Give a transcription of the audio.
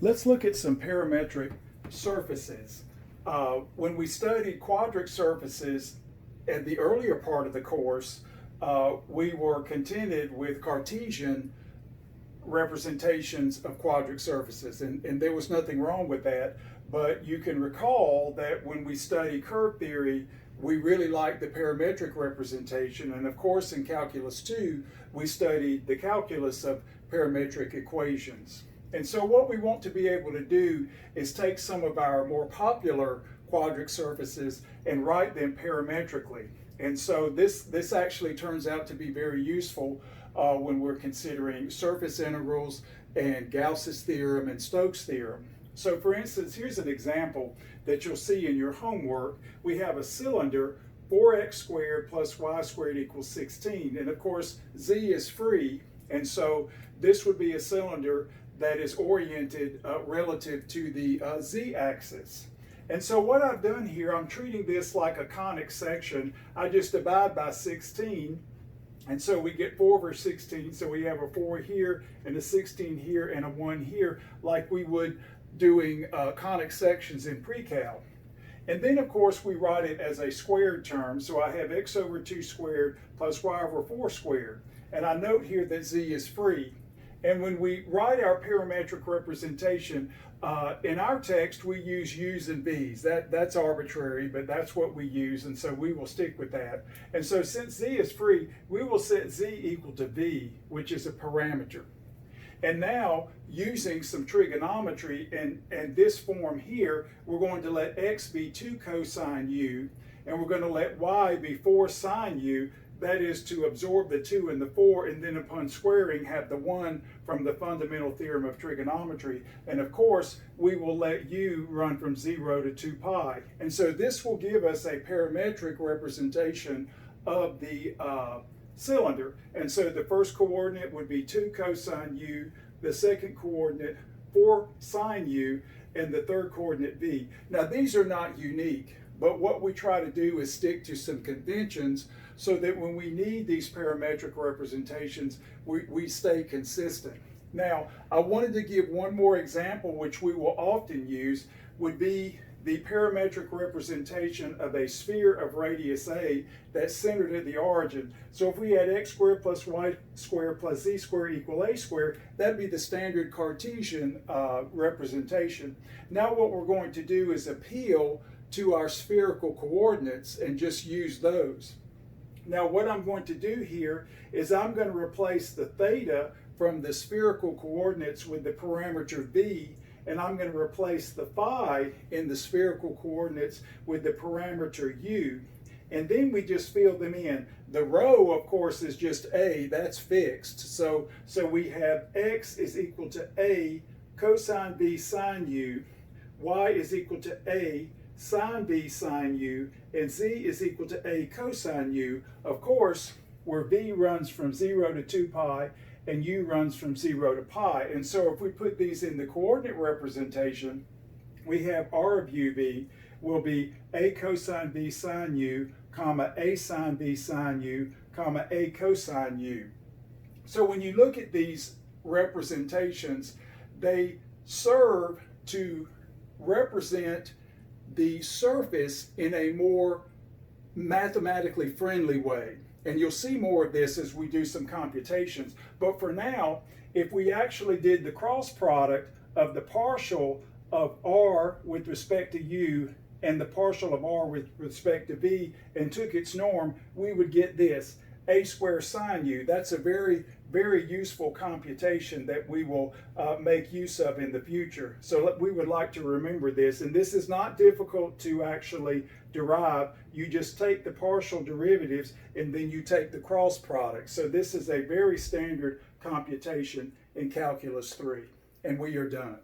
Let's look at some parametric surfaces. When we studied quadric surfaces at the earlier part of the course, we were contented with Cartesian representations of quadric surfaces, and there was nothing wrong with that. But you can recall that when we study curve theory, we really liked the parametric representation, and of course in Calculus 2, we studied the calculus of parametric equations. And so what we want to be able to do is take some of our more popular quadric surfaces and write them parametrically. And so this actually turns out to be very useful when we're considering surface integrals and Gauss's theorem and Stokes' theorem. So for instance, here's an example that you'll see in your homework. We have a cylinder, 4x squared plus y squared equals 16. And of course, z is free. And so this would be a cylinder that is oriented relative to the z-axis. And so what I've done here, I'm treating this like a conic section. I just divide by 16, and so we get 4 over 16. So we have a 4 here, and a 16 here, and a 1 here, like we would doing conic sections in pre-cal. And then of course we write it as a squared term. So I have x over 2 squared plus y over 4 squared. And I note here that z is free. And when we write our parametric representation, in our text we use u's and v's. That's arbitrary, but that's what we use, and so we will stick with that. And so since z is free, we will set z equal to v, which is a parameter. And now, using some trigonometry and this form here, we're going to let x be 2 cosine u, and we're going to let y be 4 sine u. That is to absorb the 2 and the 4, and then upon squaring have the 1 from the fundamental theorem of trigonometry. And of course, we will let u run from 0 to 2 pi. And so this will give us a parametric representation of the cylinder. And so the first coordinate would be 2 cosine u, the second coordinate 4 sine u, and the third coordinate v. Now these are not unique, but what we try to do is stick to some conventions so that when we need these parametric representations, we stay consistent. Now, I wanted to give one more example, which we will often use, would be the parametric representation of a sphere of radius a that's centered at the origin. So if we had x squared plus y squared plus z squared equal a squared, that'd be the standard Cartesian representation. Now what we're going to do is appeal to our spherical coordinates and just use those. Now what I'm going to do here is I'm going to replace the theta from the spherical coordinates with the parameter v, and I'm going to replace the phi in the spherical coordinates with the parameter u. And then we just fill them in. The rho, of course, is just a, that's fixed. So we have x is equal to a cosine v sine u, y is equal to a sine v sine u, and z is equal to a cosine u, of course, where v runs from 0 to 2 pi and u runs from 0 to pi. And so if we put these in the coordinate representation, we have r of uv will be a cosine v sine u, comma a sine v sine u, comma a cosine u. So when you look at these representations, they serve to represent the surface in a more mathematically friendly way. And you'll see more of this as we do some computations. But for now, if we actually did the cross product of the partial of r with respect to u and the partial of r with respect to v and took its norm, we would get this, a squared sine u. That's a very, very useful computation that we will make use of in the future. So we would like to remember this, and this is not difficult to actually derive. You just take the partial derivatives and then you take the cross product. So this is a very standard computation in Calculus 3, and we are done.